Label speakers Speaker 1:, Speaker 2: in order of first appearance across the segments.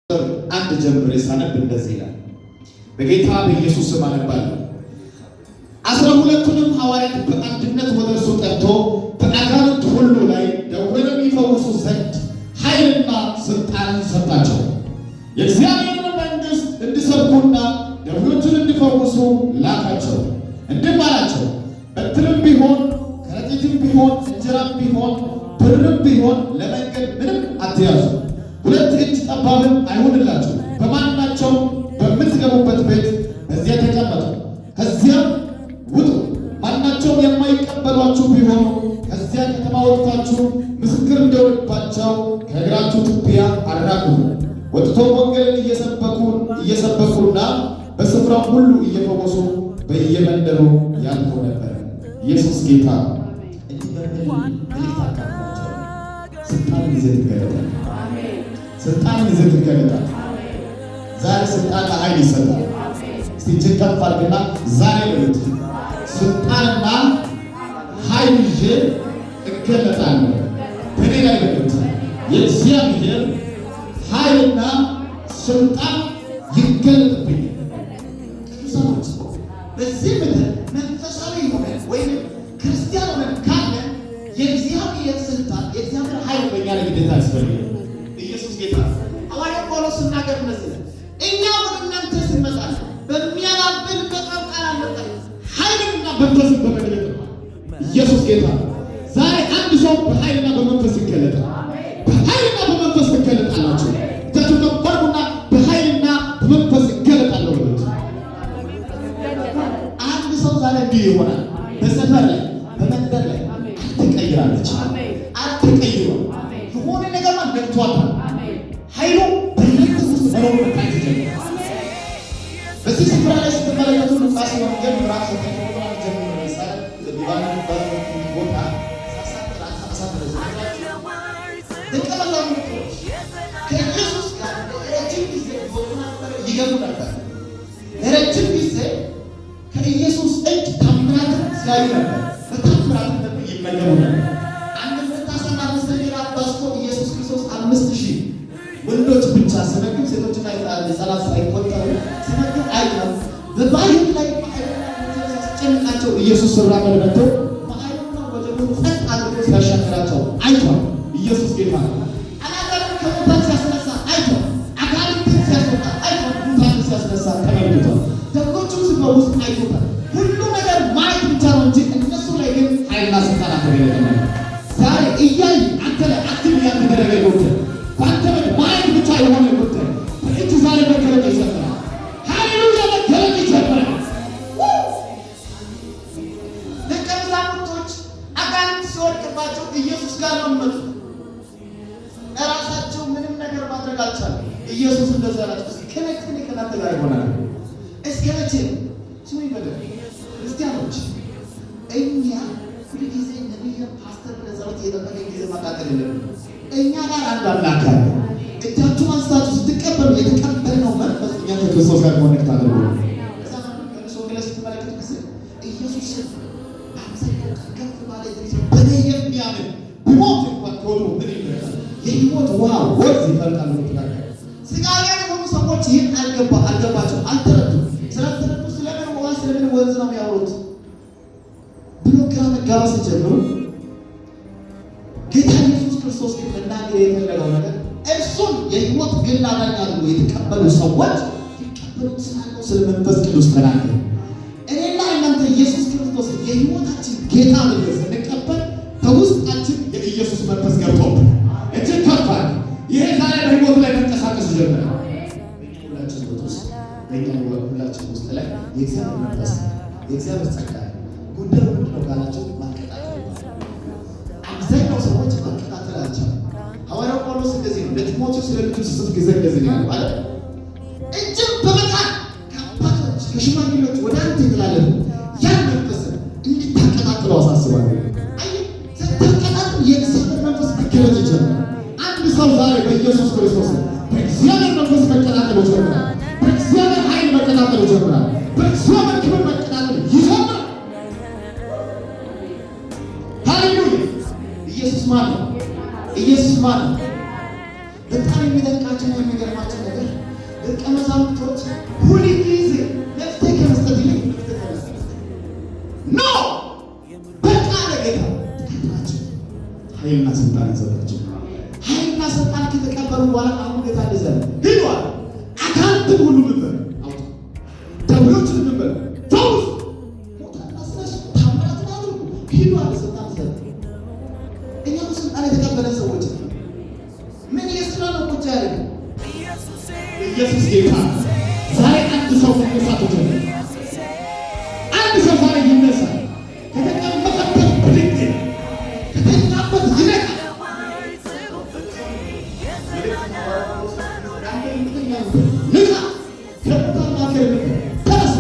Speaker 1: አንድ ጀምሬ ሳነብ እንደዚህ ይላል። በጌታ በኢየሱስ ስም አነባለሁ። 12ቱንም ሐዋርያት በአንድነት ወደ እርሱ ጠርቶ በአጋንንት ሁሉ ላይ ደዌንም ይፈውሱ ዘንድ ኃይልና ስልጣንን ሰጣቸው። የእግዚአብሔርን መንግሥት እንዲሰብኩና ደዌዎችን እንዲፈውሱ ላካቸው። እንዲህም አላቸው፣ በትርም ቢሆን ከረጢትም ቢሆን እንጀራም ቢሆን ብርም ቢሆን ለመንገድ ምንም አትያዙ። 2 እጅ ጠባብም አይሁንላችሁ። በማናቸው በምትገቡበት ቤት በዚያ ተቀመጡ፣ ከዚያም ውጡ። ማናቸውም የማይቀበሏችሁ ቢሆኑ ከዚያ ከተማ ወጥታችሁ ምስክር እንዲሆንባቸው ከእግራችሁ ትቢያ አራግፉ። ወጥቶም ወንጌልን እየሰበኩና በስፍራው ሁሉ እየፈወሱ በየመንደሩ ያልፉ ነበር። ኢየሱስ ጌታ። ስልጣን ይዘህ ትገለጣለህ። ስልጣን ይዘህ ትገለጣለህ። ዛሬ ስልጣን ኃይል ይሰጣል። እስቲ እጅግ ከፍ አድርግና ዛሬ በሉት፣ ስልጣንና ኃይል ይዤ እገለጣለሁ። በእኔ ላይ በሉት፣ የእግዚአብሔር ኃይልና ስልጣን ይገለጥብኝ። ቅዱሳኖች በዚህ ምድር መንፈሳዊ ሆነ ወይም ክርስቲያን ሆነ ካለ የእግዚአብሔር ስልጣን የእግዚአብሔር ኃይል በእኛ ላይ ግዴታ ያስፈልጋል። ኢየሱስ ጌታ። ሐዋርያው ጳውሎስ ሲናገር እነዚህ እኛ ወደ እናንተ ስንመጣ በሚያላብን በጣም ቃል አልመጣም፣ ኃይልና መንፈስን በመግለጥ ነው። ኢየሱስ ጌታ። ዛሬ አንድ ሰው በኃይልና በመንፈስ ይገለጣል። በኃይልና በመንፈስ ትገለጣላችሁ። እጃችሁን ከፍ አድርጉና በኃይልና በመንፈስ ይገለጣለሁ በሉት። አንድ ሰው ዛሬ እንዲህ ይሆናል። በሰፈር ላይ በመንደር ላይ ትቀይራለች። አትቀይሩ። የሆነ ነገር ነግቷታል። ኃይሉ በእናንተ ውስጥ መኖር መታየት ይጀምራል። በዚህ ስፍራ ላይ ስትመለከቱ ሉቃስ ወንጌል ምዕራፍ 9 ጀምሮ ቦታ ደቀ መዛሙርቶች ከኢየሱስ ጋር ለረጅም ጊዜ ይገቡ ነበር። ለረጅም ጊዜ ከኢየሱስ እጅ ታምራትን ሲያዩ ነበር። በታምራትን ደግሞ ይመገቡ ነበር። አንድ ፍታሰና መስተንግራ ባስቶ ኢየሱስ ክርስቶስ 5000 ወንዶች ብቻ ሲመግብ ሴቶችና ሕፃናት ሳይቆጠሩ ሲመግብ አይተው በባህር ላይ ሲያስጨንቃቸው ኢየሱስ ሲራመድ መጥቶ ባህሩና ወጀቡን ጸጥ አድርጎ ሲያሻግራቸው አይተው ኢየሱስ ጌታ ነው። አናጋርን ከሙታን ሲያስነሳ አይተው፣ አጋንንትን ሲያስወጣ አይተው፣ ሙታንን ሲያስነሳ ተመልክቷል። ደጎቹን ሲፈውስ አይቶታል። ሁሉ ነገር ማየት ብቻ ነው እንጂ እነሱ ላይ ግን ኃይልና ስልጣን አልተገለጠም። ዛሬ እያይ አንተ ላይ አክቲቭ ያልተደረገ ጉዳይ በአንተ ላይ ማየት ብቻ የሆነ ጉዳይ በእጅ ዛሬ መገለጥ ይጀምራል። ሃሌሉያ! መገለጥ ይጀምራል። ደቀ መዛሙርቶች አጋንንት ሲወድቅባቸው ኢየሱስ ጋር ነው የሚመጡት። እራሳቸው ምንም ነገር ማድረግ አልቻለም። ኢየሱስ እንደዛ አላቸው፣ እስከ መቼ እኔ ከእናንተ ጋር ይሆናል? እስከ መቼ? ስሙ ይበላል። ክርስቲያኖች እኛ ሁልጊዜ ነቢይ ፓስተር ለጸሎት የጠበቀ ጊዜ ማቃጠል የለብንም። እኛ ጋር አንድ አምላክ አለ። እጃችሁን አንስታችሁ ስትቀበሉ የተቀበልነው መንፈስ እኛ ከክርስቶስ ጋር ኮኔክት አድርጎ እዛ ከሰው ላይ ስትመለከቱ ጊዜ ኢየሱስ ከፍ ባለ በእኔ የሚያምን ቢሞት እንኳን ከሆኑ ምን ይደረጋል? የሕይወት ውሃ ወንዝ ይፈልቃል። ስጋዊ የሆኑ ሰዎች ይህን አልገባቸው፣ አልተረዱም። ስላልተረዱ ስለምን ውሃ ስለምን ወንዝ ነው የሚያወሩት ብሎ ግራ መጋባት ሲጀምሩ ጌታ ኢየሱስ ክርስቶስ ግን መናገር የፈለገው ነገር እርሱን የሕይወት ግል አዳኝ አድርጎ የተቀበሉ ሰዎች ይቀበሉት ስላለው ስለ መንፈስ ቅዱስ ተናገረ። እኔና እናንተ ኢየሱስ ክርስቶስ የሕይወታችን ጌታ አድርገን ስንቀበል በውስጣችን የኢየሱስ መንፈስ ገብቶብን እጅግ ከፍ አለ። ይሄ ዛሬ በሕይወቱ ላይ መንቀሳቀስ ጀመረ። ሁላችን ውስጥ ላይ የእግዚአብሔር መንፈስ የእግዚአብሔር ጸጋ ጉዳዩ ምንድን ነው ካላችሁ ማቀጣጠል። አብዛኛው ሰዎች ማቀጣጠል አልቻሉም። ሐዋርያው ጳውሎስ እንደዚህ ነው ለጢሞቴዎስ ስለ ልጁ ሲጽፍ ጊዜ እንደዚህ ነው ያለው አይደል? እጅግ በመጠን ከአባቶች ከሽማግሌዎች ወደ አንተ የተላለፉ ያን መንፈስ እንድታቀጣጥለው አሳስባለሁ። አይ ስታቀጣጥል የእግዚአብሔር መንፈስ መገለጥ ይጀምራል። አንድ ሰው ዛሬ በኢየሱስ ክርስቶስ በእግዚአብሔር መንፈስ መቀጣጠል ይጀምራል። በእግዚአብሔር ኃይል መቀጣጠል ይጀምራል። በእግዚአብሔር ክብር መቀጣጠል ይጀምራል። ሃሌሉያ! ኢየሱስ ማን ነው? ኢየሱስ ማን ነው? በጣም የሚደንቃቸው የሚገርማቸው ነገር ደቀ መዛሙርቶች ሁልጊዜ መፍትሄ ከመስጠት ይልቅ መፍትሄ ከመስጠት ኖ በቃ ለጌታ ተከታቸው ኃይልና ስልጣን ይሰጣቸው። ኃይልና ስልጣን ከተቀበሉ በኋላ አሁን ጌታ እንደዛ ሄዷል። አካንትን ሁሉ ነበር አውጡ ደውሎችን ነበር ፈውስ ሞታና ስለሽ ታምራት ነው ሄዷል። ስልጣን ሰጥ እኛ ስልጣን የተቀበለ ሰዎች ምን እየሰራ ነው? ቁጭ ያለ ኢየሱስ ጌታ ዛሬ አንድ ሰው መነሳት ይችላል። አንድ ሰው ዛሬ ይነሳል። ከተቀመጠበት ብድግ ከተኛበት ይነቃል። ንቃ ከቦታና ከርብ ተነሳ።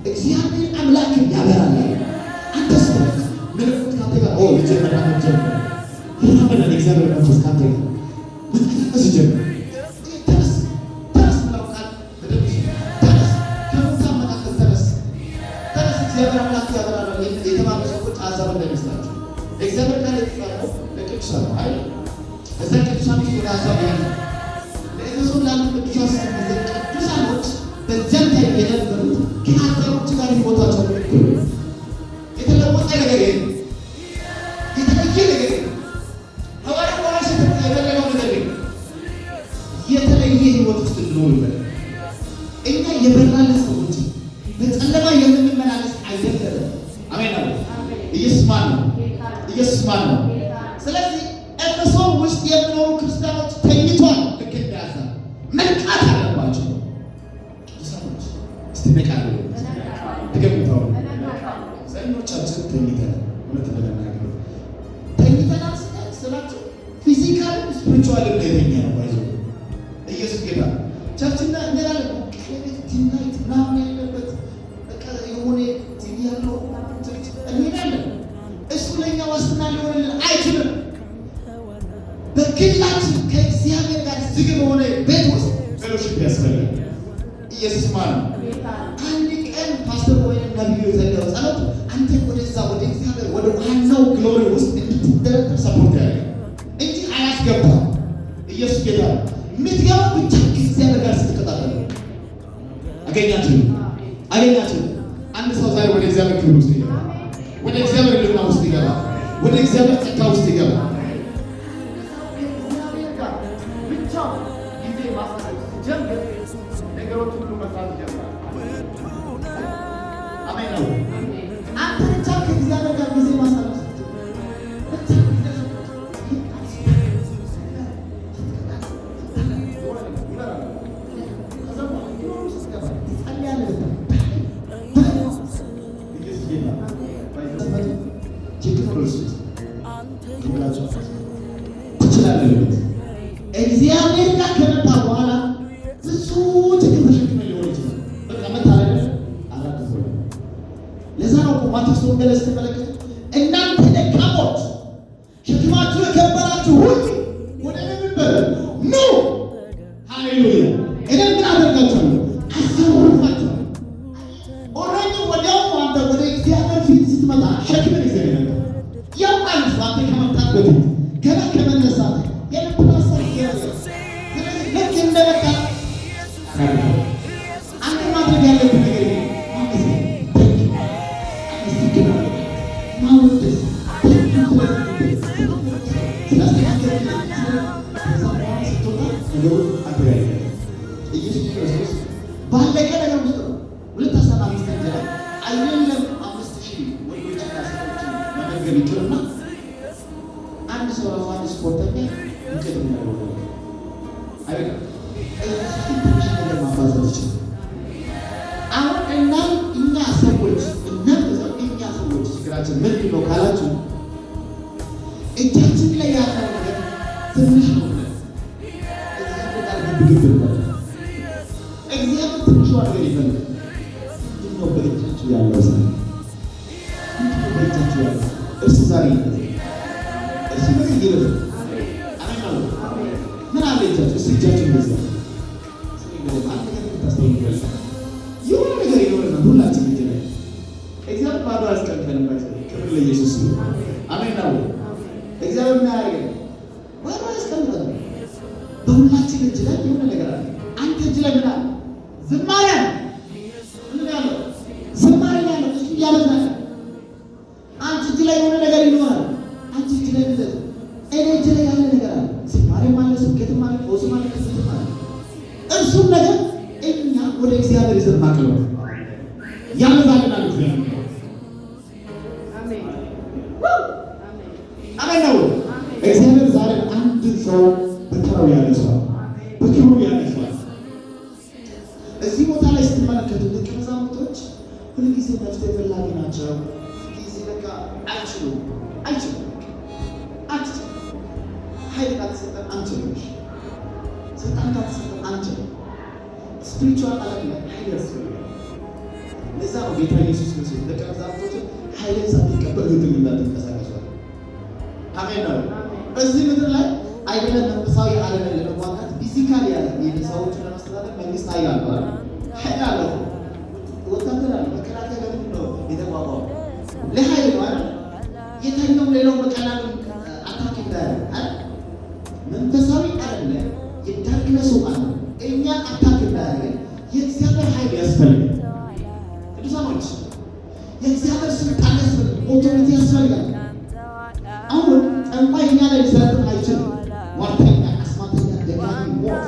Speaker 1: እግዚአብሔር አምላክ ያበራል። አንተስ ምልክት ካንተ ጋር ኦ ልጀምር ልጀምር ይራበናል። እግዚአብሔር መንፈስ ካንተ ጋር መንቀሳቀስ ይጀምር። ተነስ ተነስ ብለው ቃል በደንብ ተነስ። ከቦታ መካከል ተነስ ተነስ። እግዚአብሔር አምላክ ያበራል። የተባሉ ሰዎች አዛብ እንዳይመስላችሁ እግዚአብሔር ቃል የተጻፈው ለቅዱሳን ነው አይደል? እዛ ቅዱሳን ወደ አዛብ ያለ ለኤፌሶን ላሉ ቅዱሳኖች በዚያን ላይ የነበሩት ከአዛቦች ጋር ሕይወታቸው የተለወጠ ነገር የለም። የተለየ ነገር የለም። ሐዋርያት የፈለገው ነገር የለም። የተለየ ሕይወት ውስጥ እንኖርበት እኛ የበራን ሰዎች በጨለማ የምንመላለስ አይደለም። አሜን ነው። ኢየሱስ ማን ነው? ኢየሱስ ማን ነው? ስለዚህ ኤፌሶን ውስጥ የሚኖሩ ክርስቲያኖች ተኝቷል። ልክ እንደያዘ መንቃት አለባቸው። ሰዎች እስቲ ነቃሉ ተገምተው ሰኞቻችን ተኝተናል። እውነት ለመናገር ተኝተናል ስላችሁ ፊዚካል ስፒሪቹዋል ነው የተኛ ነው ባይዞ ኢየሱስ ጌታ ቸርችና እንላለን ከቤት ቲናይት ምናምን ያለበት በቃ የሆነ ቲቪ ያለው ቸርች እንሄዳለን። እሱ ለኛ ዋስትና ሊሆንልን አይችልም። በግላችን ከእግዚአብሔር ጋር ዝግ በሆነ ቤት ውስጥ ፌሎሺፕ ያስፈልጋል። ኢየሱስ ማን ነው? አንድ ቀን ፓስተር ወይም ነቢዩ የዘለለው ጸሎት አንተ ወደዛ ወደ እግዚአብሔር ወደ ዋናው ግሎሪ ውስጥ እንድትደረግ ሰፖርት ያደርጋል እንጂ አያስገባም። ኢየሱስ ጌታ የምትገባ ብቻ ከእግዚአብሔር ጋር ስትቀጣጠሉ አገኛችሁ። አንድ ሰው ዛሬ ወደ እግዚአብሔር ክብር ውስጥ ይገባል። ወደ እግዚአብሔር ልብና ውስጥ ይገባል። ወደ እግዚአብሔር ጸጋ ውስጥ ይገባል። ነገሮች ሁሉ መስራት ይጀምራል። አሜን ነው። አንተ ብቻ ከእግዚአብሔር ጋር ጊዜ ማሳለፍ እግዚአብሔር ጋር ከመጣ በኋላ ብዙ ችግር ተሸክመ ሊሆን ይችላል። በቃ መታረቅ አላደረገ። ለዛ ነው ማቴዎስ ወንጌል ስትመለከቱ እናንተ ደካሞች ሸክማችሁ የከበዳችሁ ሁሉ ወደ እኔ በሉ ኑ። ሃሌሉያ። እኔ ምን አደርጋችኋለሁ? አሳርፋችኋለሁ። ኦልሬዲ ወዲያው አንተ ወደ እግዚአብሔር ፊት ስትመጣ ሸክምን ይዘህ ነበር። ያውቃል እሱ አንተ ከመምጣት በፊት ገና ከመነሳት የልብን ሀሳብ ልክ እንደበቃ አንተ ማድረግ ያለብህ ነገር ማወደስ ኢየሱስ ክርስቶስ ባለቀ ነገር ውስጥ ነው። 2:5 እንጀራ አይደለም 5,000 ወንዶችና ሴቶችን መመገብ ይችላልና አንድ ሰው ራሱ አንድ ስፖርተኛ እንቅልፍ የሚያደርገው አይደለም። ትንሽ ነገር ማባዛት ይችላል። አሁን እኛ ሰዎች ችግራችን ምንድን ነው ካላችሁ እጃችን ላይ ያለው ነገር ትንሽ ነው። እግዚአብሔር ትንሿ ነገር ይፈልጋል። ምንድን ነው በእጃችሁ ያለው ዛሬ? ምንድን ነው በእጃችሁ ያለው? እርሱ ዛሬ እርሱ ነገር ይበዛል። ምን አለ እጃችሁ? እስኪ እጃችሁ ይበዛል። አንድ ነገር ታስተውሉ ይበዛል። የሆነ ነገር ይኖረናል ሁላችን እጅ ላይ እግዚአብሔር ባዶ አያስቀምጠንም። ክብር ለኢየሱስ ነው። አሜን ነው። እግዚአብሔር ምን ያደርጋል? ባዶ አያስቀምጠንም። በሁላችን እጅ ላይ የሆነ ነገር አለ። አንተ እጅ ላይ ምን አለ? ዝማሬ ምን ያለው ዝማሬ ያለው እሱ ያመጣል። አንቺ እጅ ላይ የሆነ ነገር ይኖራል። አንቺ እጅ ላይ እንደዚህ እኔ እጅ ላይ ያለ ነገር አለ። ዝማሬ ማለት ስብከት ማለት ፈውስ ማለት ክስት ማለት እሱም ነገር እኛ ወደ እግዚአብሔር ይዘን ማቅረብ ያመጣልናል። አሜን አሜን ነው። እግዚአብሔር ዛሬ አንድ ሰው በተራው ያነሳል፣ በክብሩ ያነሳል። እዚህ ቦታ ላይ ስትመለከቱ ደቀ መዛሙርቶች ሁልጊዜ መፍትሄ ፈላጊ ናቸው። ጊዜ በቃ አይችሉም። ኃይል ካልተሰጠን አንችልም። ስልጣን ካልተሰጠን አንችልም። ስፒሪቹዋል ዓለም ላይ ኃይል ያስፈልጋል። ለዛ ነው ጌታ ኢየሱስ ክርስቶስ ደቀ መዛሙርቶችን ኃይልን ሳትቀበሉ እንዳትንቀሳቀሱ። አሜን ነው። በዚህ ምድር ላይ አይደለም መንፈሳዊ ዓለምን ለመዋጋት ፊዚካሊ ያለ ሰዎችን ለማስተዳደር መንግስት ኃይል አለው። ኃይል አለው። ወታደር አለ። መከላከያ ለምንድን ነው የተቋቋመው? ለኃይል ነው አይደል? የተኛው ሌላው በቀላሉ አታክ እንዳያደርግ አይደል? መንፈሳዊ ዓለም ላይ የዳርክነሱ ዓለም እኛ አታክ እንዳያደርግ የእግዚአብሔር ኃይል ያስፈልጋል። ቅዱሳኖች የእግዚአብሔር ስልጣን ያስፈልጋል። ኦቶሪቲ ያስፈልጋል። አሁን ጠንቋይ እኛ ላይ ሊሰለጥን አይችልም። ሟርተኛ፣ አስማተኛ፣ ደጋሚ፣ ሞት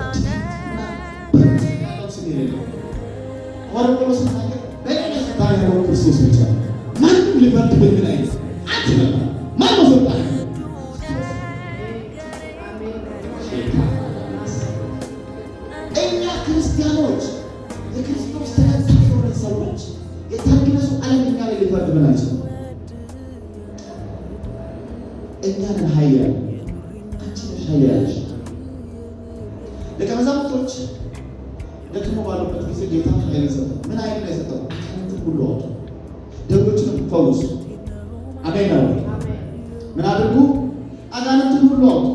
Speaker 1: ወርቆሎስ ነገር በሌላ ስልጣን ያለው ክርስቶስ ብቻ ማንም ሊፈርድ በሚል አይነት አትበላ ማነው ስልጣን እኛ ክርስቲያኖች የክርስቶስ ተከታይ የሆነ ሰዎች የታገሱ ዓለም እኛ ላይ ሊፈርድ ምን አይችልም። እኛን ኃይል ያለ አንቺ ነሽ ኃይል ያለሽ። ደቀ መዛሙርቶች ደክሞ ባሉበት ጊዜ ጌታ ኃይል ሰጠው። ምን ኃይል ነው የሰጠው? አጋንንትን ሁሉ አውጡ፣ ደዌዎችን ፈውሱ። አሜን ነው። ምን አድርጉ? አጋንንትን ሁሉ አውጡ።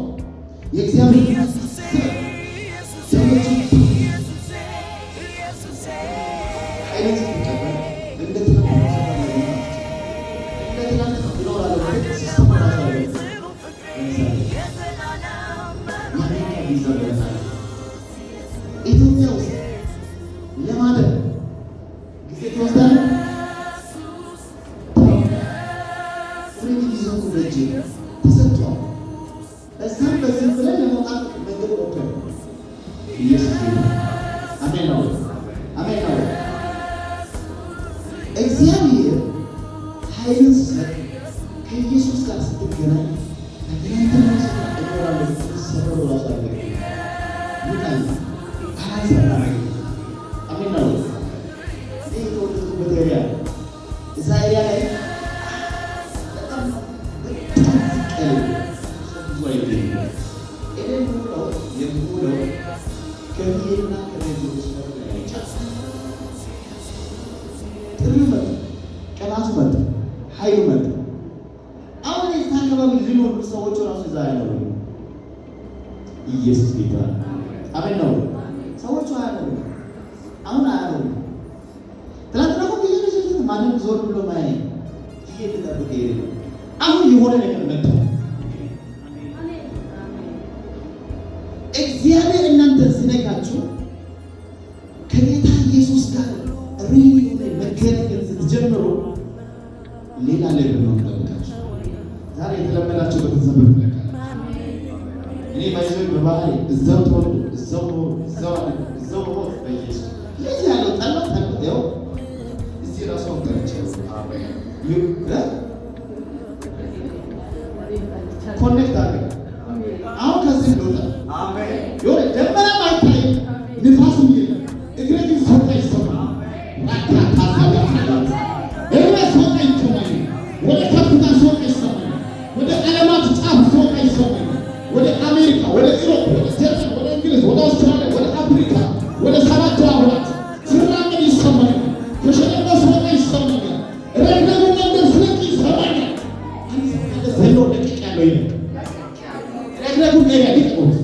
Speaker 1: የእግዚአብሔር ኢትዮጵያ ውስጥ ለማደር ጊዜ ትወስዳለህ። ፍሬድ ይዘው በእጅ ተሰጥቷል። እዛም በዚህ ብለን ለመውጣት መንገድ ወጥቷል። ኢየሱስ አሜን ነው። አሜን ነው። እግዚአብሔር ኃይልን ሲሰጥ ከኢየሱስ ጋር ስትገናኝ ኃይሉ መጣ። አሁን የዛ አካባቢ ሊኖሩ ሰዎች ራሱ እዛ ያለው ኢየሱስ ጌታ አሜን ነው። ሰዎቹ አያለው አሁን አያለው። ትናንትና እኮ ቢሆን ማንም ዞር ብሎ ማየ ይሄ ተጠብቀ ይሄ አሁን የሆነ ነገር መጣ። እግዚአብሔር እናንተ ሲነካችሁ ከጌታ ኢየሱስ ጋር ሪሊ መገናኘት ስትጀምሩ ሌላ ላይ ነው ተጠብቃችሁ ዛሬ የተለመዳችሁ በተዘመረ እኔ ባይዘው በባህሪ እዛው ተወልዶ እዛው በኢየሱስ ለዚህ ያለው ጠላት ያው እዚህ ራሱ ወጣች። ኮኔክት አድርገን አሁን ከዚህ ነው አሜን። የሆነ ደመና ማይታይ ንፋስ የለም። እግሬ ግን ሶታ ይሰማል። ወደ ከፍታ ሶታ ይሰማል። ወደ ዓለማት ጫፍ ሶታ ይሰማል። ወደ አሜሪካ፣ ወደ ኢሮፕ፣ ወደ ጀርመን፣ ወደ እንግሊዝ፣ ወደ አውስትራሊያ፣ ወደ አፍሪካ፣ ወደ ሰባቱ አህጉራት ስራምን ይሰማል። ከሸለቆ ሶታ ይሰማል። ረግረጉ መንደር ፍለቅ ይሰማል። ዘሎ ደቂቅ ያለው ይሄ ረግረጉ ኤሪያ ሊቀቁት።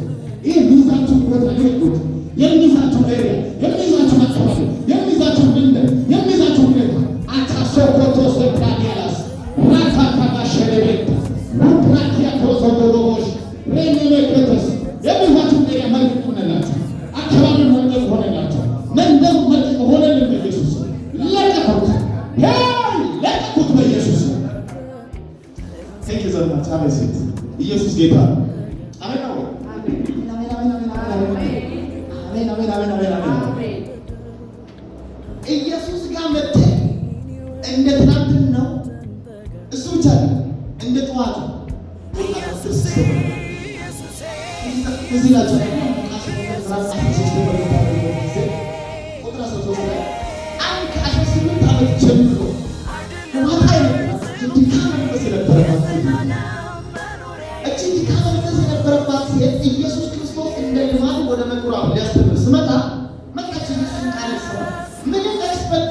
Speaker 1: ይህ ሚዛችሁ ቦታ ሊቀቁት። የሚዛችሁ ኤሪያ፣ የሚዛችሁ አካባቢ፣ የሚዛችሁ መንደር፣ የሚዛችሁ ሁኔታ አታሶኮቶ ሶፕራኒያላስ ራካካካ ኢየሱስ ጋር መጥተህ እንደ ትናንትን ነው እሱ ብቻ እንደ ጠዋቱ እዚህ ናቸው ከ18 ዓመት ጀምሮ የነበረባት ሴት ኢየሱስ ክርስቶስ እንደ ልማዱ ወደ ምኩራብ ሊያስተምር ስመጣ መጣች። ኢየሱስን ቃል ሰማ። ምንም ኤክስፐርት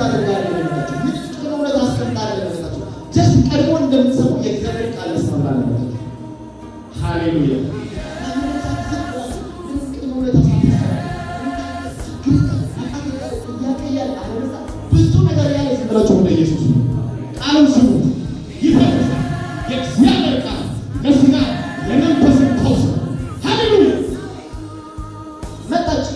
Speaker 1: አድርጋ ያለመጣችው ምን ጥሩ ነው አስቀምጣ ያለመጣችው ጀስት ቀድሞ እንደምትሰሙ የእግዚአብሔር ቃል ሰማ ማለት ነው። ሃሌሉያ ብዙ ነገር ያለ ዝምራቸው ወደ ኢየሱስ ቃሉን ስሙት ይፈርሳል። የእግዚአብሔር ቃል ለስጋ ለመንፈስ ተውስ ሃሌሉያ መጣች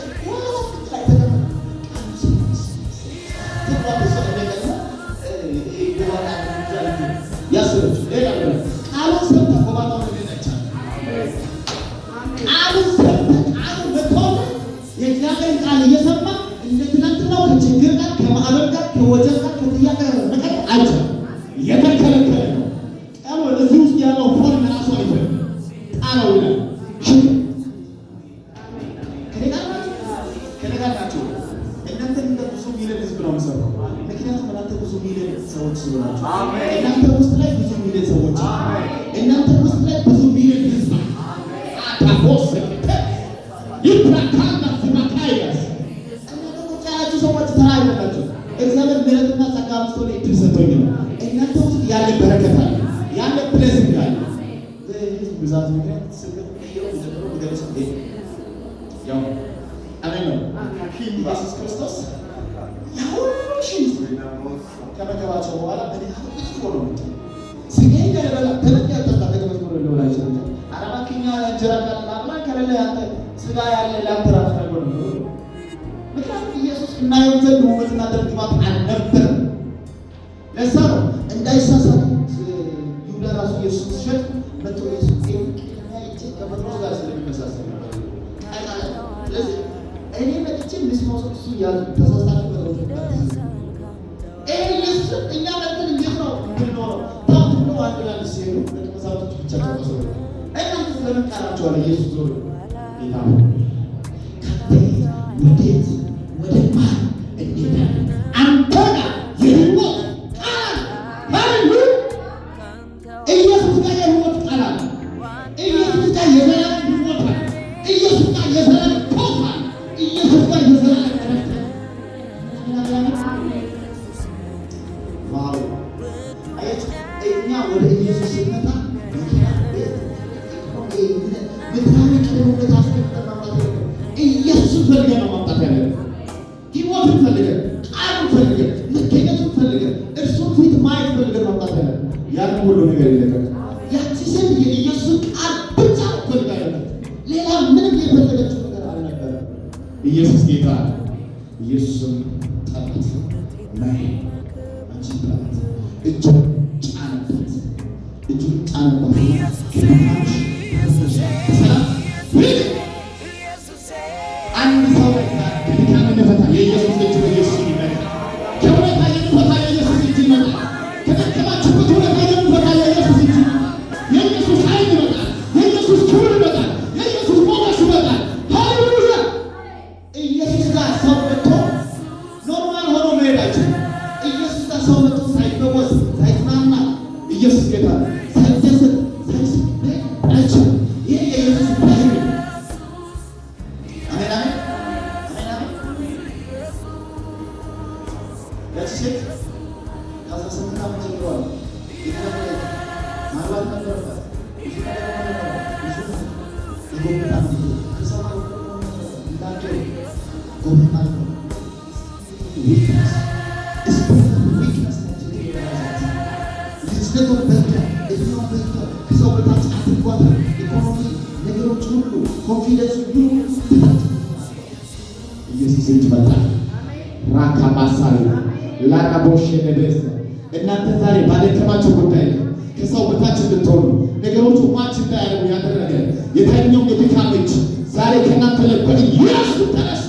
Speaker 1: የእግዚአብሔር ቃል እየሰማ እንደ ትናንትናው ከችግር ጋር ከማዕበል ጋር ከወጀብ ጋር ከጥያቄ ጋር መቀጠል አይቻልም። የተከለከለ ነው። ቃሉ እዚህ ውስጥ ያለው ፎን ራሱ አይፈል ቃለው ይላል። ከነጋናቸው እናንተ እንደ ብዙ ሚሊዮን ህዝብ ነው የምሰራው። ምክንያቱም እናንተ ብዙ ሚሊዮን ሰዎች ስለሆናችሁ እናንተ ውስጥ ላይ ብዙ ሚሊዮን ሰዎች እናንተ ውስጥ ላይ ብዙ ሚሊዮን ህዝብ አታቆስ ይፕራካና ሲማካይስ እናንተ ሰዎች ተራ አይደላችሁ። እግዚአብሔር ምሕረትና ጸጋ አብዝቶ ነው የተሰጠኝ ነው። እናንተ ውስጥ ያለ በረከት አለ፣ ያለ ብሌሲንግ አለ። ብዛት ምክንያት ስልክ ይየው ዘሮ ወደረሰ ያው አሜን ነው። ኢየሱስ ክርስቶስ ያው ሺህ ከመገባቸው በኋላ በዲካቱ ብዙ ሆኖ ስጋዬ ያለበላ ተለቀ ተጣጣ ከመዝሙር ነው ላይ ሰው አራባኪኛ እንጀራ ካላላ ከሌለ ያንተ ስጋ ያለ ላምተራፍ ነገር ነው። ምክንያቱም ኢየሱስ እናየው ዘንድ ውበትና ደምግባት አልነበረም። ለዛ ነው እንዳይሳሳት ይሁዳ ራሱ ኢየሱስ ሲሸጥ መጥቶ ኢየሱስ ከመጥሮስ ጋር ስለሚመሳሰል ነበር። ስለዚህ እኔ መጥቼ ምስማው እሱ ያሉ ተሳሳችሁ ኢየሱስ እኛ መጥተን እንዴት ነው ብንኖረው ታውቁ ነው። አንድ ላይ ሲሄዱ ለተመሳሳቶች ብቻ ተመሰሉ እናንተ ስለምን ቃላችኋል? ኢየሱስ ዞሮ ጌታ ወዴት ወደ ማን እንሄዳለን? አንተ ጋር የህይወት ቃል ሃሌሉያ! ኢየሱስ ጋር የህይወት ቃል አለ። ኢየሱስ ጋር የዘላለም ህይወት አለ። ኢየሱስ ጋር የዘላለም ተስፋ አለ። ኢየሱስ ጋር የዘላለም እረፍት አለ። ዋው! አያችሁ፣ እኛ ወደ ኢየሱስ ስንመጣ ኢየሱስን ፈልገን ነው ማምጣት ያለብን። ህይወትን ፈልገን፣ ቃሉን ፈልገን፣ መገኘቱን ፈልገን፣ እርሱን ፊት ማየት ፈልገን ማምጣት ያለብን። ያን ሁሉ ነገር ይለቀቅ። ያቺ ሴት የኢየሱስን ቃል ብቻ ፈልጋ ያለች ሌላ ምንም የፈለገችው ነገር አልነበረም። ኢየሱስ ጌታ ኢየሱስን ጠራት ናይ አንቺ ጠራት እጁን ጫነበት አንድ ሰው ድካም እንደፈታ የኢየሱስ እጅ በኢየሱስ ይመጣ። ከሁኔታ የሚፈታ የኢየሱስ እጅ ይመጣ። ከተከማችሁበት ሁኔታ የሚፈታ የኢየሱስ እጅ ይመጣ። የኢየሱስ ኃይል ይመጣል። የኢየሱስ ክብር ይመጣል። የኢየሱስ ሞገስ ይመጣል። ሃሌሉያ! ኢየሱስ ጋር ሰው መጥቶ ኖርማል ሆኖ መሄድ አይችልም። ኢየሱስ ጋር ሰው መጥቶ ሳይፈወስ ሳይጽናና ኢየሱስ ጌታ ሳይደሰት አይችልም። ይሄ የኢየሱስ ባህሪ ነው። ሴት ከ18 ዓመት ጀምሯል። ማግባት ነበረባት። ከሰው በታች አትጓታ። ኢኮኖሚ ነገሮች ሁሉ ኮንፊደንስ ሁሉ ኢየሱስ እጅ መጣ። ራካ ማሳሪ ላቃቦሽ ነብስ እናንተ ዛሬ ባደከማችሁ ጉዳይ ከሰው በታች እንድትሆኑ ነገሮች ማች እንዳያደርጉ ያደረገ የተኛው የድካም እጅ ዛሬ ከእናንተ ላይ በኢየሱስ ተነሳ።